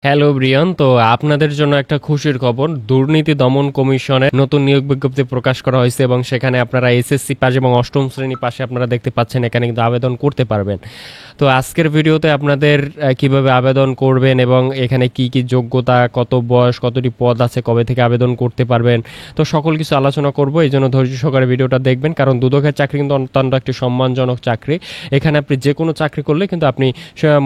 Hello Brian, তো আপনাদের জন্য একটা খুশির খবর। দুর্নীতি দমন কমিশনের নতুন নিয়োগ বিজ্ঞপ্তি প্রকাশ করা হয়েছে এবং সেখানে আপনারা এসএসসি পাস এবং অষ্টম শ্রেণী পাশে আপনারা দেখতে পাচ্ছেন এখানে কিন্তু আবেদন করতে পারবেন। তো আজকের ভিডিওতে আপনাদের কিভাবে আবেদন করবেন এবং এখানে কি কি যোগ্যতা, কত বয়স, কতটি পদ আছে, কবে থেকে আবেদন করতে পারবেন, তো সকল কিছু আলোচনা করব। এই জন্য ধৈর্য সহকারে ভিডিওটা দেখবেন, কারণ দুদকের চাকরি কিন্তু অত্যন্ত একটি সম্মানজনক চাকরি। এখানে আপনি যে কোনো চাকরি করলে কিন্তু আপনি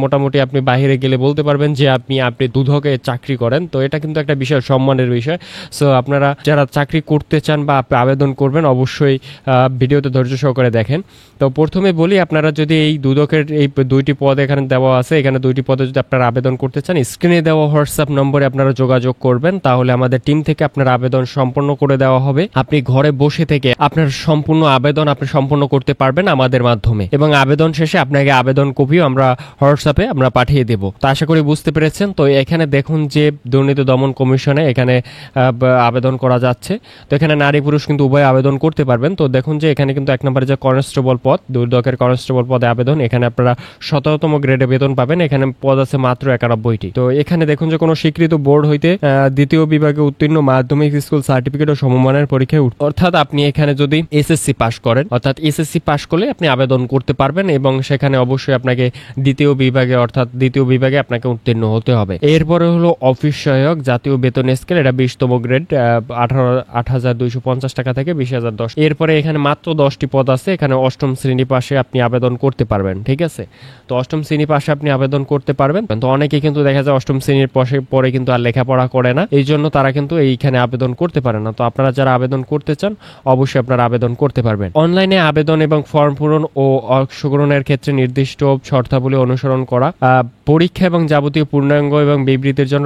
মোটামুটি আপনি বাইরে গেলে বলতে পারবেন যে আপনি দুদকে চাকরি করেন। তো এটা কিন্তু একটা বিশাল সম্মানের বিষয়। সো আপনারা যারা চাকরি করতে চান বা আবেদন করবেন অবশ্যই ভিডিওতে ধৈর্য সহকারে দেখেন। তো প্রথমে বলি, আপনারা যদি এই দুদকের এই দুইটি পদ এখানে দেওয়া আছে, এখানে দুইটি পদে যদি আপনারা আবেদন করতে চান, স্ক্রিনে দেওয়া হোয়াটসঅ্যাপ নম্বরে আপনারা যোগাযোগ করবেন, তাহলে আমাদের টিম থেকে আপনার আবেদন সম্পন্ন করে দেওয়া হবে। আপনি ঘরে বসে থেকে আপনার সম্পূর্ণ আবেদন আপনি সম্পন্ন করতে পারবেন আমাদের মাধ্যমে, এবং আবেদন শেষে আপনাকে আবেদন কপিও আমরা হোয়াটসঅ্যাপে আমরা পাঠিয়ে দেব। তো আশা করি বুঝতে পেরেছেন। তো এখানে দেখুন যে দুর্নীতি দমন কমিশনে এখানে আবেদন করা যাচ্ছে। তো এখানে নারী পুরুষ কিন্তু উভয় আবেদন করতে পারবেন। তো দেখুন যে এখানে কিন্তু এক নম্বরে যে কনস্টেবল পদ, দুদকের কনস্টেবল পদে আবেদন, এখানে আপনারা 17তম গ্রেডে বেতন পাবেন। এখানে পদ আছে মাত্র 91টি। তো এখানে দেখুন যে কোনো স্বীকৃত বোর্ড হইতে দ্বিতীয় বিভাগে উত্তীর্ণ মাধ্যমিক স্কুল সার্টিফিকেট ও সমমানের পরীক্ষায় অর্থাৎ আপনি এখানে যদি এসএসসি পাস করেন, অর্থাৎ এসএসসি পাস করলে আপনি আবেদন করতে পারবেন, এবং সেখানে অবশ্যই আপনাকে দ্বিতীয় বিভাগে আপনাকে উত্তীর্ণ হতে হবে। এরপরে হলো অফিস সহায়ক জাতীয় বেতন স্কেল, এটা 20তম গ্রেড, 8,250 টাকা থেকে 20,010। এরপরে এখানে মাত্র 10টি পদ আছে। এখানে অষ্টম শ্রেণী পাশে আপনি আবেদন করতে পারবেন, ঠিক আছে। তো অষ্টম শ্রেণী পাশে আপনি আবেদন করতে পারবেন। তো অনেকে কিন্তু দেখা যায় অষ্টম শ্রেণীর পরে কিন্তু আর লেখাপড়া করে না, এই জন্য তারা কিন্তু এইখানে আবেদন করতে পারে না। তো আপনারা যারা আবেদন করতে চান অবশ্যই আপনারা আবেদন করতে পারবেন। অনলাইনে আবেদন এবং ফর্ম পূরণ ও অংশগ্রহণের ক্ষেত্রে নির্দিষ্ট শর্তাবলী অনুসরণ করা, পরীক্ষা এবং যাবতীয় পূর্ণাঙ্গ এবং বিবৃতির জন্য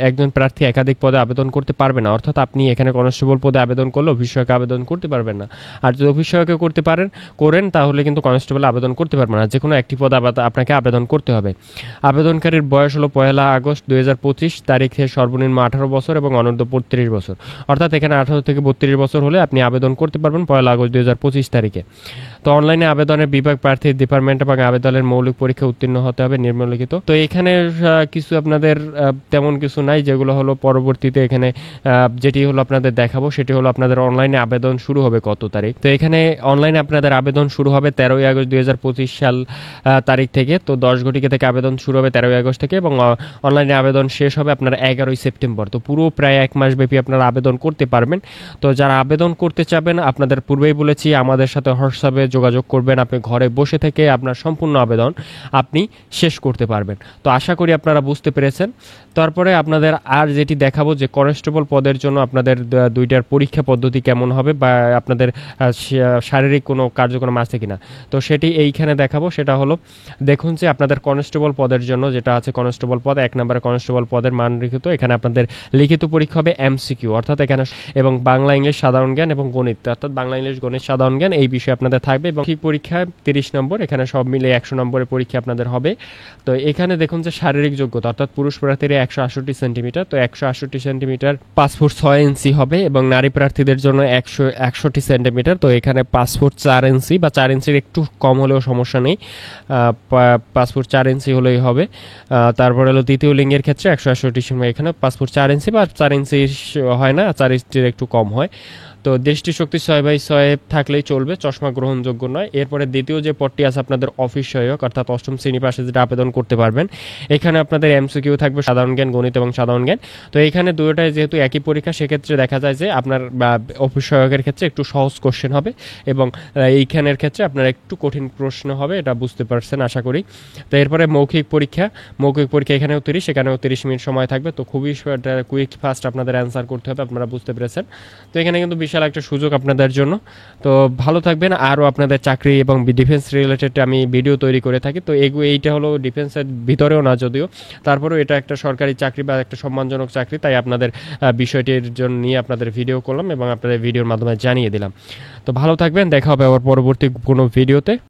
একজন প্রার্থী একাধিক পদে আবেদন করতে পারবে না। অর্থাৎ আপনি এখানে কনস্টেবল পদে আবেদন করলে অফিস সহায়কে আবেদন করতে পারবেন না। আর যদি অফিস সহায়কে করেন তাহলে কিন্তু কনস্টেবল আবেদন করতে পারবেন না। যে কোনো একটি পদে আপনাকে আবেদন করতে হবে। আবেদনকারীর বয়স হলো 1 আগস্ট 2025 তারিখে সর্বনিম্ন 18 বছর এবং অনূর্ধ্ব 32 বছর। অর্থাৎ এখানে 18 থেকে 32 বছর হলে আপনি আবেদন করতে পারবেন 1 আগস্ট 2025 তারিখে। তো অনলাইনে আবেদনের বিভাগ প্রার্থীর ডিপার্টমেন্ট এবং আবেদনের মৌলিক পরীক্ষা উত্তীর্ণ হতে হবে নিম্নলিখিত। তো এখানে কিছু আপনাদের তেমন কিছু নাই, যেগুলো হলো পরবর্তীতে এখানে যেটি হলো আপনাদের দেখাবো, সেটি হলো আপনাদের অনলাইনে আবেদন শুরু হবে কত তারিখ। তো এখানে অনলাইনে আপনাদের আবেদন শুরু হবে 13 আগস্ট 2025 সাল তারিখ থেকে। তো 10 ঘটিকা থেকে আবেদন শুরু হবে 13 আগস্ট থেকে, এবং অনলাইনে আবেদন শেষ হবে আপনার 11 সেপ্টেম্বর। তো পুরো প্রায় 1 মাস ব্যাপী আপনারা আবেদন করতে পারবেন। তো যারা আবেদন করতে চাবেন, আপনাদের পূর্বেই বলেছি আমাদের সাথে হোয়াটসঅ্যাপে যোগাযোগ করবেন। আপনি ঘরে বসে থেকে আপনার সম্পূর্ণ আবেদন আপনি শেষ করতে পারবেন। তো আশা করি আপনারা বুঝতে পেরেছেন। তারপরে আপনাদের আর যেটি দেখাবো যে কনস্টেবল পদের জন্য আপনাদের দুইটার পরীক্ষা পদ্ধতি কেমন হবে, বা আপনাদের শারীরিক কোনো কার্যক্রম আছে কিনা, তো সেটি এইখানে দেখাবো। সেটা হলো, দেখুন যে আপনাদের কনস্টেবল পদের জন্য যেটা আছে কনস্টেবল পদ 1 নম্বরে কনস্টেবল পদের মান লিখিত, এখানে আপনাদের লিখিত পরীক্ষা হবে এমসিকিউ, অর্থাৎ এখানে এবং বাংলা ইংলিশ সাধারণ জ্ঞান এবং গণিত, অর্থাৎ বাংলা ইংলিশ গণিত সাধারণ জ্ঞান এই বিষয়ে আপনাদের থাকবে। এবং ঠিক পরীক্ষা 30 নম্বর, এখানে সব মিলে 100 নম্বরের পরীক্ষা আপনাদের হবে। তো এখানে দেখুন যে শারীরিক যোগ্যতা, অর্থাৎ পুরুষ প্রার্থীরা 168 সেন্টিমিটার, তো 168 সেন্টিমিটার 5 ফুট 6 ইঞ্চি হবে, এবং নারী প্রার্থীদের জন্য 161 সেন্টিমিটার, তো এখানে 5 ফুট 4 ইঞ্চি বা 4 ইঞ্চির একটু কম হলেও সমস্যা নেই, 5 ফুট 4 ইঞ্চি হলেই হবে। তারপরে হলো দ্বিতীয় লিঙ্গের ক্ষেত্রে 168 সময় এখানে 5 ফুট 4 ইঞ্চি বা 4 ইঞ্চি হয় না, 4 ইঞ্চির একটু কম হয়। তো দৃষ্টিশক্তি 6/6 থাকলেই চলবে, চশমা গ্রহণযোগ্য নয়। এরপরে দ্বিতীয় যে পদটি আছে আপনাদের অফিস সহায়ক, অর্থাৎ অষ্টম শ্রেণী পাশে যেটা আবেদন করতে পারবেন, এখানে আপনাদের এমসিকিউ থাকবে সাধারণ জ্ঞান, গণিত এবং সাধারণ জ্ঞান। তো এখানে দুটোটাই যেহেতু একই পরীক্ষা, সেক্ষেত্রে দেখা যায় যে আপনার অফিস সহায়কের ক্ষেত্রে একটু সহজ কোশ্চেন হবে, এবং এইখানের ক্ষেত্রে আপনার একটু কঠিন প্রশ্ন হবে, এটা বুঝতে পারছেন আশা করি। তো এরপরে মৌখিক পরীক্ষা এখানেও 30, সেখানেও 30 মিনিট সময় থাকবে। তো খুবই কুইক ফাস্ট আপনাদের অ্যান্সার করতে হবে, আপনারা বুঝতে পেরেছেন। তো এখানে কিন্তু বিশাল একটা সুযোগ আপনাদের জন্য। তো ভালো থাকবেন। আরও আপনাদের চাকরি এবং ডিফেন্স রিলেটেড আমি ভিডিও তৈরি করে থাকি। তো এইটা হলো ডিফেন্সের ভিতরেও না, যদিও তারপরেও এটা একটা সরকারি চাকরি বা একটা সম্মানজনক চাকরি, তাই আপনাদের বিষয়টির জন্য নিয়ে আপনাদের ভিডিও করলাম এবং আপনাদের ভিডিওর মাধ্যমে জানিয়ে দিলাম। তো ভালো থাকবেন, দেখা হবে আবার পরবর্তী কোনো ভিডিওতে।